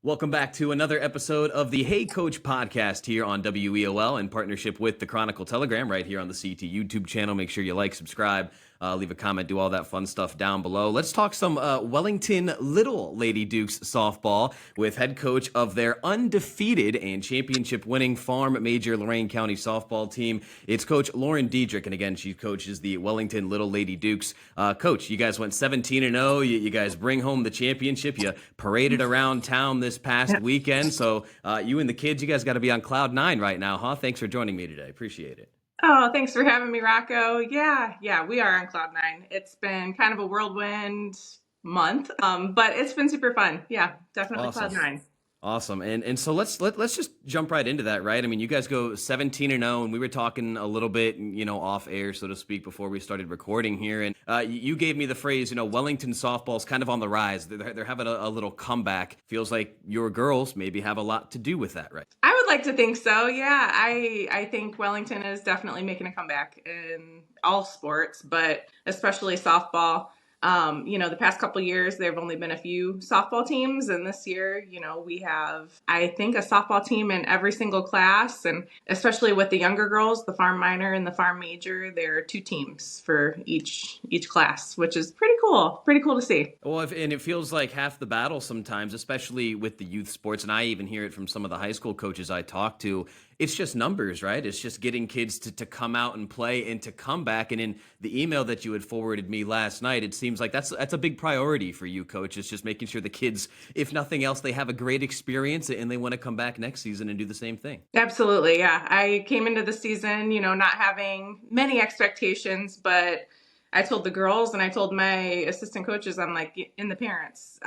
Welcome back to another episode of the Hey Coach podcast here on WEOL in partnership with the Chronicle Telegram right here on the CT YouTube channel. Make sure you like, subscribe, leave a comment, do all that fun stuff down below. Let's talk some Wellington Little Lady Dukes softball with head coach of their undefeated and championship-winning Farm Major Lorain County softball team. It's Coach Lauren Diedrick, and again, she coaches the Wellington Little Lady Dukes. Coach, you guys went 17-0. You guys bring home the championship. You paraded around town this past weekend. So you and the kids, you guys got to be on cloud nine right now, huh? Thanks for joining me today. Appreciate it. Oh, thanks for having me, Rocco. Yeah, we are on cloud nine. It's been kind of a whirlwind month, but it's been super fun. Yeah, definitely Awesome. cloud nine. Awesome. And so let's just jump right into that, right? I mean, you guys go 17-0, and we were talking a little bit, off air, so to speak, before we started recording here. And you gave me the phrase, Wellington softball's kind of on the rise. They're having a little comeback. Feels like your girls maybe have a lot to do with that, right? I would like to think so. Yeah, I think Wellington is definitely making a comeback in all sports, but especially softball. The past couple of years, there have only been a few softball teams. And this year, we have, I think, a softball team in every single class. And especially with the younger girls, the Farm Minor and the Farm Major, there are two teams for each class, which is pretty cool. Pretty cool to see. Well, and it feels like half the battle sometimes, especially with the youth sports. And I even hear it from some of the high school coaches I talk to. It's just numbers, right? It's just getting kids to come out and play and to come back. And in the email that you had forwarded me last night, it seems like that's a big priority for you, Coach. It's just making sure the kids, if nothing else, they have a great experience and they want to come back next season and do the same thing. Absolutely, yeah. I came into the season, not having many expectations, but I told the girls and I told my assistant coaches, I'm like, in the parents,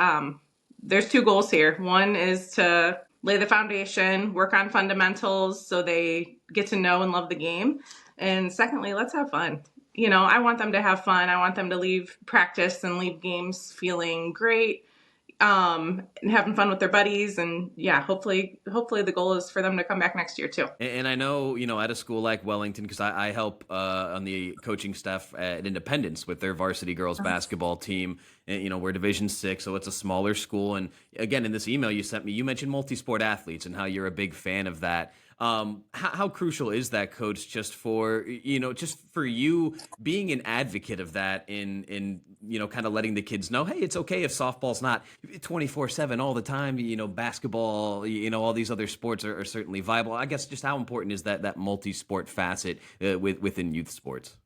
there's two goals here. One is to lay the foundation, work on fundamentals so they get to know and love the game. And secondly, let's have fun. I want them to have fun. I want them to leave practice and leave games feeling great, and having fun with their buddies. And yeah, hopefully the goal is for them to come back next year too. And I know, at a school like Wellington, because I help on the coaching staff at Independence with their varsity girls basketball team. And, we're Division 6, so it's a smaller school. And again, in this email you sent me, you mentioned multi-sport athletes and how you're a big fan of that. How crucial is that, Coach, just for you being an advocate of that in kind of letting the kids know, hey, it's okay if softball's not 24/7 all the time, basketball, all these other sports are certainly viable. I guess just how important is that multi-sport facet within youth sports?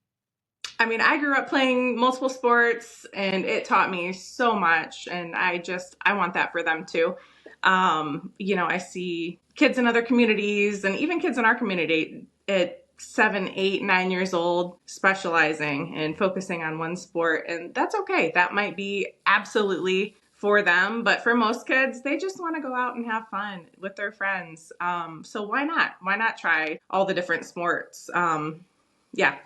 I mean, I grew up playing multiple sports and it taught me so much, and I want that for them too. I see kids in other communities and even kids in our community at 7, 8, 9 years old specializing and focusing on one sport, and that's okay. That might be absolutely for them, but for most kids, they just want to go out and have fun with their friends. So why not? Why not try all the different sports? Yeah.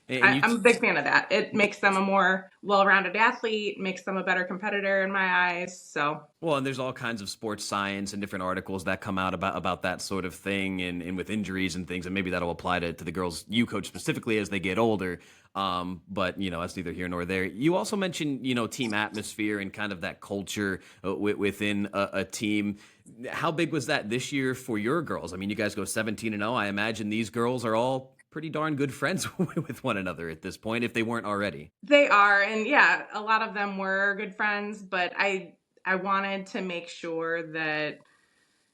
I'm a big fan of that. It makes them a more well-rounded athlete, makes them a better competitor in my eyes. So, well, and there's all kinds of sports science and different articles that come out about that sort of thing, and with injuries and things, and maybe that'll apply to the girls you coach specifically as they get older. But that's neither here nor there. You also mentioned team atmosphere and kind of that culture within a team. How big was that this year for your girls? I mean, you guys go 17-0. I imagine these girls are all pretty darn good friends with one another at this point, if they weren't already. They are. And yeah, a lot of them were good friends, but I wanted to make sure that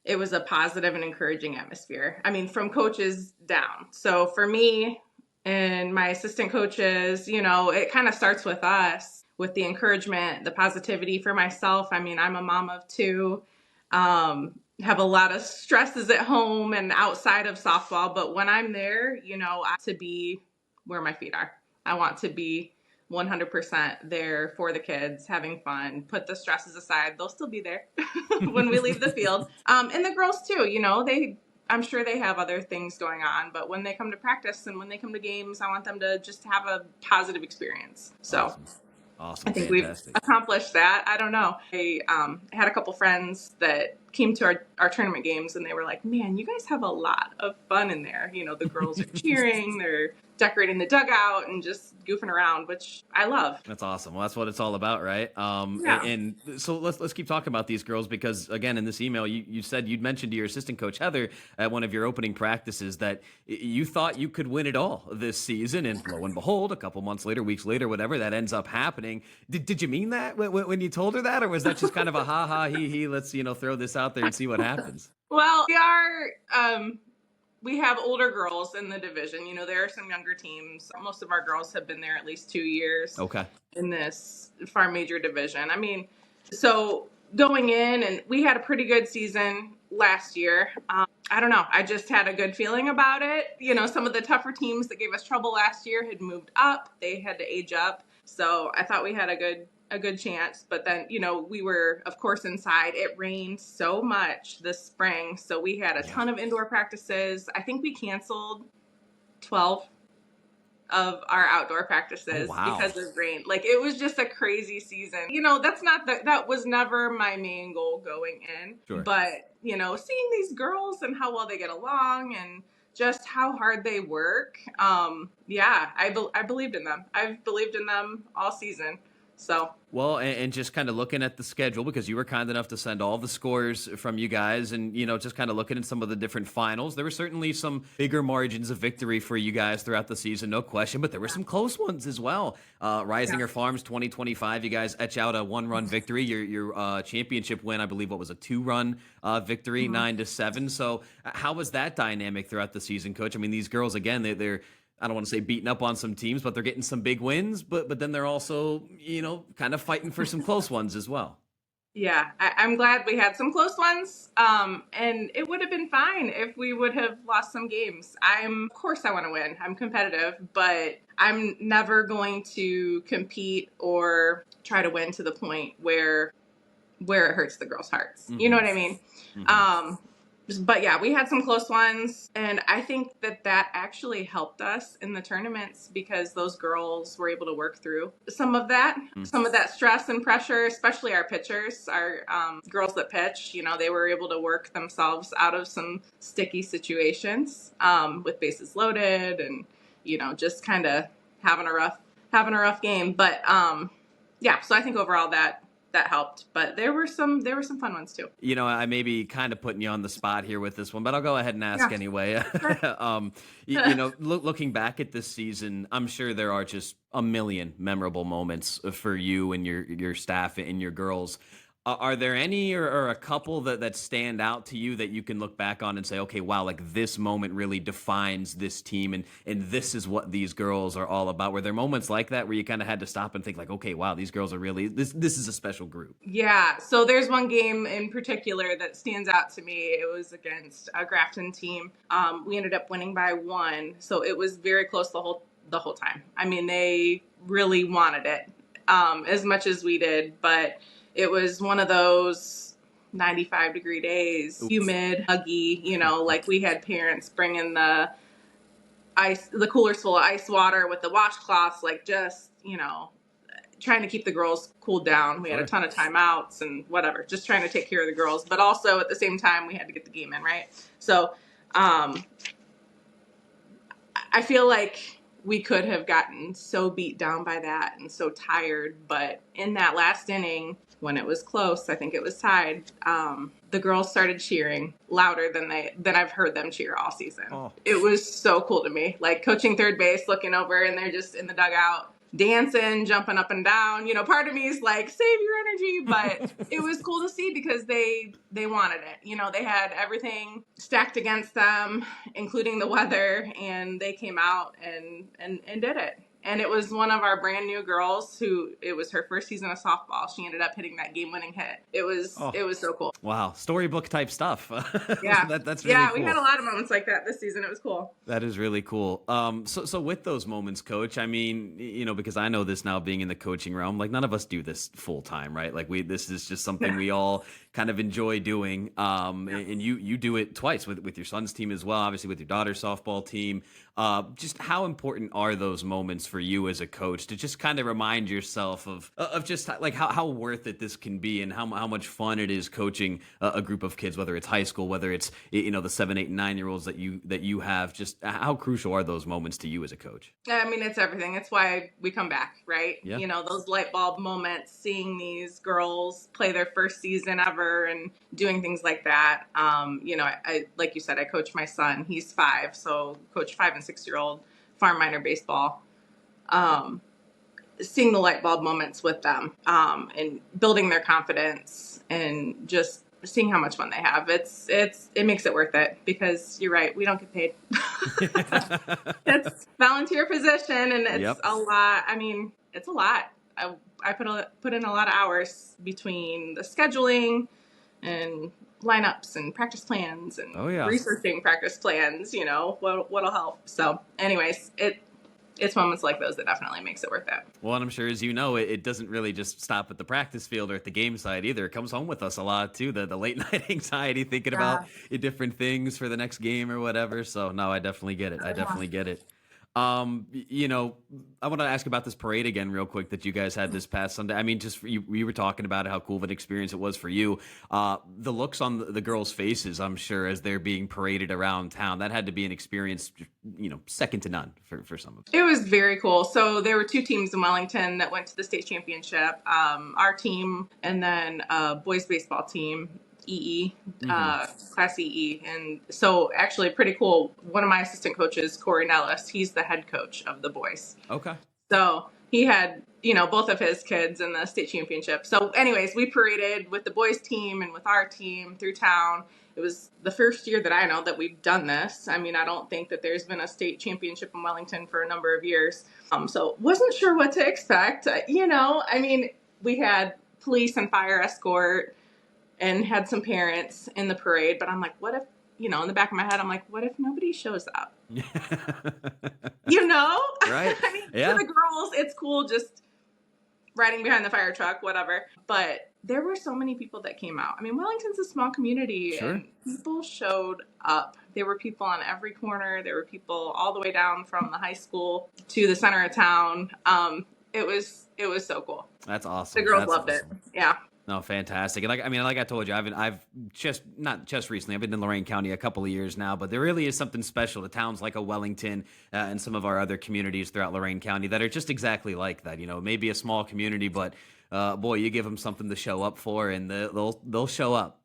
it was a positive and encouraging atmosphere. I mean, from coaches down. So for me and my assistant coaches, it kind of starts with us, with the encouragement, the positivity. For myself, I mean, I'm a mom of 2. Have a lot of stresses at home and outside of softball, but when I'm there, I want to be where my feet are. I want to be 100% there for the kids, having fun, put the stresses aside. They'll still be there when we leave the field. And the girls too, I'm sure they have other things going on, but when they come to practice and when they come to games, I want them to just have a positive experience. So. Awesome. I think Fantastic. We've accomplished that. I don't know. I had a couple friends that came to our tournament games, and they were like, man, you guys have a lot of fun in there. The girls are cheering, they're decorating the dugout and just goofing around, which I love. That's awesome. Well, that's what it's all about, right? Yeah. And so let's keep talking about these girls, because again, in this email, you said you'd mentioned to your assistant coach Heather at one of your opening practices that you thought you could win it all this season, and lo and behold, a couple months later, weeks later, whatever, that ends up happening. Did you mean that when you told her that, or was that just kind of a ha ha he he? Let's throw this out there and see what happens. Well, we have older girls in the division. There are some younger teams. Most of our girls have been there at least 2 years. Okay. In this farm major division. I mean, so going in, and we had a pretty good season last year. I don't know. I just had a good feeling about it. Some of the tougher teams that gave us trouble last year had moved up. They had to age up. So I thought we had a good chance. But then, we were, of course, inside. It rained so much this spring. So we had a ton of indoor practices. I think we canceled 12 of our outdoor practices because of rain. Like, it was just a crazy season. That was never my main goal going in. Sure. But, seeing these girls and how well they get along and just how hard they work. I believed in them. I've believed in them all season. So. Well, and just kind of looking at the schedule, because you were kind enough to send all the scores from you guys, and, just kind of looking at some of the different finals, there were certainly some bigger margins of victory for you guys throughout the season, no question, but there were some close ones as well. Risinger Farms 2025, you guys etch out a 1-run victory. Your championship win, I believe, what was a 2-run victory, 9-7. So how was that dynamic throughout the season, Coach? I mean, these girls, again, they're I don't want to say beating up on some teams, but they're getting some big wins, but then they're also, kind of fighting for some close ones as well. Yeah, I'm glad we had some close ones. And it would have been fine if we would have lost some games. Of course I want to win. I'm competitive, but I'm never going to compete or try to win to the point where it hurts the girls' hearts. Mm-hmm. You know what I mean? Mm-hmm. But yeah, we had some close ones, and I think that actually helped us in the tournaments because those girls were able to work through some of that stress and pressure, especially our pitchers, our girls that pitch. They were able to work themselves out of some sticky situations with bases loaded, and just kind of having a rough game. But so I think overall that helped, but there were some fun ones too. I may be kind of putting you on the spot here with this one, but I'll go ahead and ask anyway. Looking back at this season, I'm sure there are just a million memorable moments for you and your staff and your girls. Are there any or a couple that stand out to you that you can look back on and say, okay, wow, like this moment really defines this team and this is what these girls are all about? Were there moments like that where you kind of had to stop and think like, okay, wow, these girls are really, this is a special group? Yeah. So there's one game in particular that stands out to me. It was against a Grafton team. We ended up winning by 1. So it was very close the whole time. I mean, they really wanted it as much as we did, but it was one of those 95-degree days, humid, huggy, like we had parents bringing the coolers full of ice water with the washcloths, like just, trying to keep the girls cooled down. We had a ton of timeouts and whatever, just trying to take care of the girls. But also at the same time, we had to get the game in, right? So I feel like we could have gotten so beat down by that and so tired. But in that last inning, when it was close, I think it was tied, the girls started cheering louder than I've heard them cheer all season. Oh. It was so cool to me. Like coaching third base, looking over, and they're just in the dugout, dancing, jumping up and down. Part of me is like, save your energy. But it was cool to see because they wanted it. They had everything stacked against them, including the weather, and they came out and did it. And it was one of our brand new girls it was her first season of softball. She ended up hitting that game-winning hit. It was so cool. Wow. Storybook type stuff. Yeah. That's really cool. We had a lot of moments like that this season. It was cool. That is really cool. So with those moments, Coach, I mean, because I know this now being in the coaching realm, like none of us do this full time, right? Like this is just something we all kind of enjoy doing. And you do it twice with your son's team as well, obviously with your daughter's softball team. Just how important are those moments for you as a coach to just kind of remind yourself of just like how worth it this can be and how much fun it is coaching a group of kids, whether it's high school, whether it's the 7, 8, and 9-year-olds that you have. Just how crucial are those moments to you as a coach? I mean, it's everything. It's why we come back, right? Yeah. Those light bulb moments, seeing these girls play their first season ever and doing things like that. I like you said, I coach my son. He's 5, so coach 5 and 6-year-old farm minor baseball. Seeing the light bulb moments with them and building their confidence and just seeing how much fun they have. It makes it worth it because you're right. We don't get paid. It's volunteer position and it's a lot. I mean, it's a lot. I put in a lot of hours between the scheduling and lineups and practice plans and researching practice plans, what'll help. So anyways, it's moments like those that definitely makes it worth it. Well, and I'm sure, as you know, it doesn't really just stop at the practice field or at the game side either. It comes home with us a lot too. The late night anxiety, thinking about different things for the next game or whatever. So no, I definitely get it. I definitely get it. I want to ask about this parade again real quick that you guys had this past Sunday. I mean, just we were talking about how cool of an experience it was for you. The looks on the girls' faces, I'm sure, as they're being paraded around town, that had to be an experience, second to none for some of them. It was very cool. So there were 2 teams in Wellington that went to the state championship. Our team and then boys baseball team. Class EE. And so actually pretty cool. One of my assistant coaches, Corey Nellis, he's the head coach of the boys. Okay. So he had, both of his kids in the state championship. So anyways, we paraded with the boys team and with our team through town. It was the first year that I know that we've done this. I mean, I don't think that there's been a state championship in Wellington for a number of years. So wasn't sure what to expect. We had police and fire escort and had some parents in the parade, but I'm like, what if, in the back of my head, I'm like, what if nobody shows up? Right. For the girls, it's cool just riding behind the fire truck, whatever. But there were so many people that came out. I mean, Wellington's a small community and people showed up. There were people on every corner. There were people all the way down from the high school to the center of town. It was so cool. That's awesome. The girls loved it. Yeah. No, fantastic. And like I told you, I've just not just recently. I've been in Lorain County a couple of years now, but there really is something special to towns like a Wellington and some of our other communities throughout Lorain County that are just exactly like that. Maybe a small community, but boy, you give them something to show up for, and they'll show up.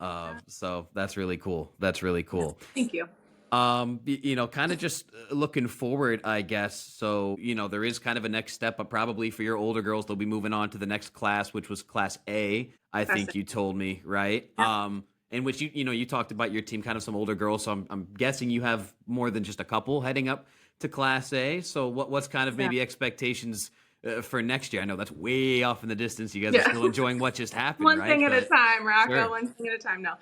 So that's really cool. That's really cool. Thank you. Kind of just looking forward, I guess. So, there is kind of a next step, but probably for your older girls, they'll be moving on to the next class, which was Class A, I think you told me, right? Yeah. In which you talked about your team, kind of some older girls. So I'm guessing you have more than just a couple heading up to Class A. So what's kind of maybe expectations for next year? I know that's way off in the distance. You guys are still enjoying what just happened, One right? thing at a time, Rocco. Sure. One thing at a time. No.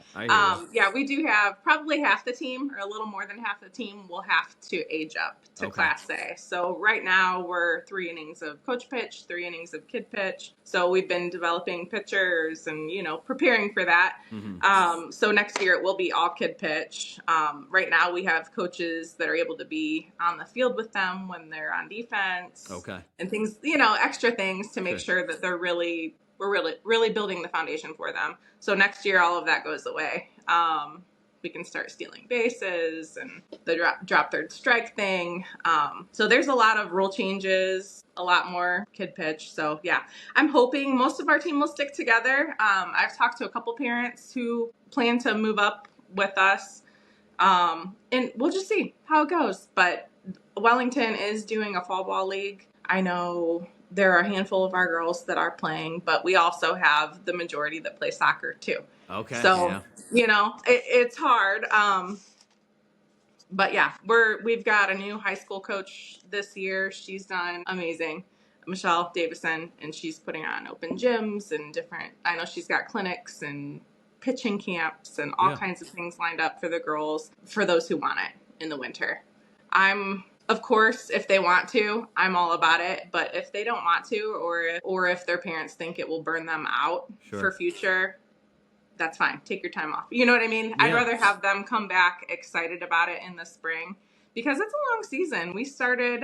Yeah, we do have probably half the team, or a little more than half the team, will have to age up to Class A. So right now we're 3 innings of coach pitch, 3 innings of kid pitch. So we've been developing pitchers and preparing for that. Mm-hmm. So next year it will be all kid pitch. Right now we have coaches that are able to be on the field with them when they're on defense. Okay. And things, extra things to make sure that we're really building the foundation for them. So next year, all of that goes away. We can start stealing bases and the drop third strike thing. So there's a lot of rule changes, a lot more kid pitch. So yeah, I'm hoping most of our team will stick together. I've talked to a couple parents who plan to move up with us. And we'll just see how it goes. But Wellington is doing a fall ball league. I know there are a handful of our girls that are playing, but we also have the majority that play soccer too. Okay. So, it's hard. But yeah, we've got a new high school coach this year. She's done amazing. Michelle Davison, and she's putting on open gyms and I know she's got clinics and pitching camps and all kinds of things lined up for the girls, for those who want it in the winter. Of course, if they want to, I'm all about it. But if they don't want to, or if their parents think it will burn them out for future, that's fine. Take your time off. You know what I mean? Yeah. I'd rather have them come back excited about it in the spring because it's a long season. We started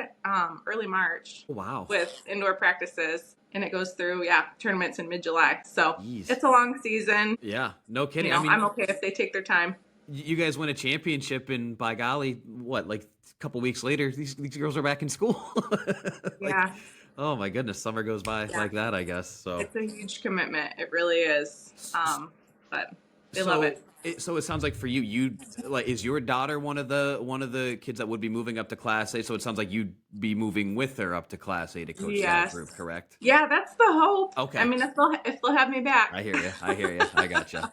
early March Wow. with indoor practices, and it goes through tournaments in mid-July. So Jeez. it's a long season. Yeah, no kidding. You know, I'm okay if they take their time. You guys win a championship, and by golly, what, like a couple weeks later, these girls are back in school. Like, Yeah. oh my goodness, summer goes by like that, I guess. So it's a huge commitment. It really is. But they love it. So it sounds like for you, like, is your daughter one of the kids that would be moving up to Class A? So it sounds like you'd be moving with her up to Class A to coach that group, correct? Yeah, that's the hope. Okay. I mean, if they'll have me back. I hear you. I gotcha.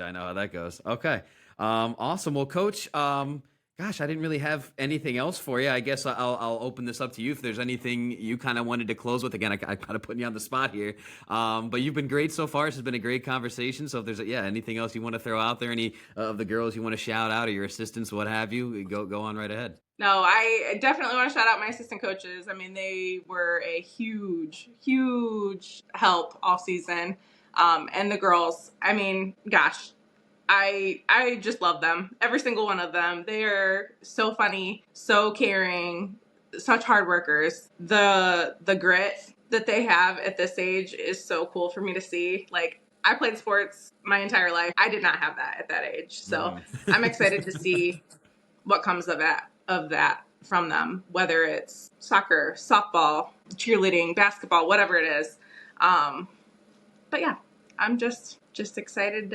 I know how that goes. Okay. Awesome. Well, Coach, gosh, I didn't really have anything else for you. I guess I'll open this up to you if there's anything you kind of wanted to close with. Again, I kind of putting you on the spot here, but you've been great so far. This has been a great conversation. So if there's anything else you want to throw out there, any of the girls you want to shout out or your assistants, what have you, go on right ahead. No, I definitely want to shout out my assistant coaches. I mean, they were a huge, huge help all season. And the girls, I mean, gosh, I just love them. Every single one of them. They are so funny, so caring, such hard workers. The grit that they have at this age is so cool for me to see. Like, I played sports my entire life. I did not have that at that age. So I'm excited to see what comes of that from them, whether it's soccer, softball, cheerleading, basketball, whatever it is. But yeah, I'm just excited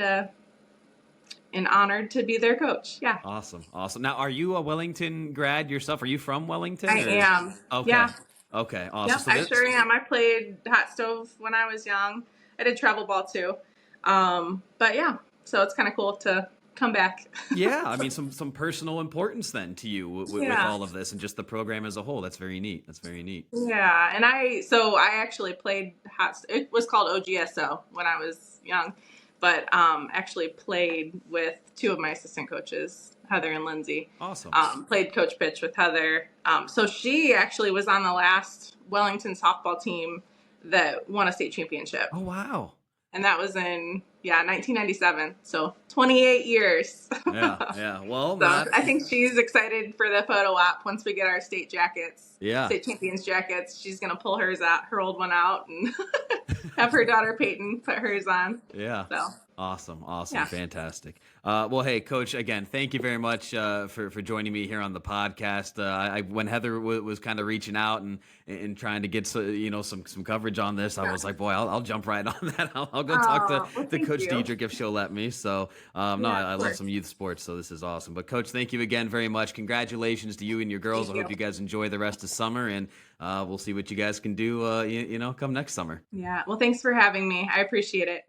and honored to be their coach. Yeah. Awesome. Now, are you a Wellington grad yourself? Are you from Wellington? I am. Okay. Yeah. Okay. Awesome. Yep, So I sure am. I played hot stove when I was young. I did travel ball too. But yeah, so it's kind of cool to come back. Yeah, I mean, some personal importance then to you with all of this and just the program as a whole. That's very neat. Yeah, and I actually played it was called OGSO when I was young, but actually played with two of my assistant coaches, Heather and Lindsay. Awesome. Played coach pitch with Heather. So she actually was on the last Wellington softball team that won a state championship. Oh, wow. And that was in 1997. So 28 years. Yeah. Well, so I think she's excited for the photo op once we get our state jackets. Yeah. State champions jackets. She's gonna pull her old one out, and have her daughter Peyton put hers on. Yeah. So awesome. Yeah. Fantastic. Well, hey, Coach, again, thank you very much for joining me here on the podcast. When Heather was kind of reaching out and trying to get some coverage on this, I was like, boy, I'll jump right on that. I'll go talk to Coach Diedrick if she'll let me. So I love some youth sports, so this is awesome. But Coach, thank you again very much. Congratulations to you and your girls. I hope you guys enjoy the rest of summer, and we'll see what you guys can do come next summer. Yeah. Well, thanks for having me. I appreciate it.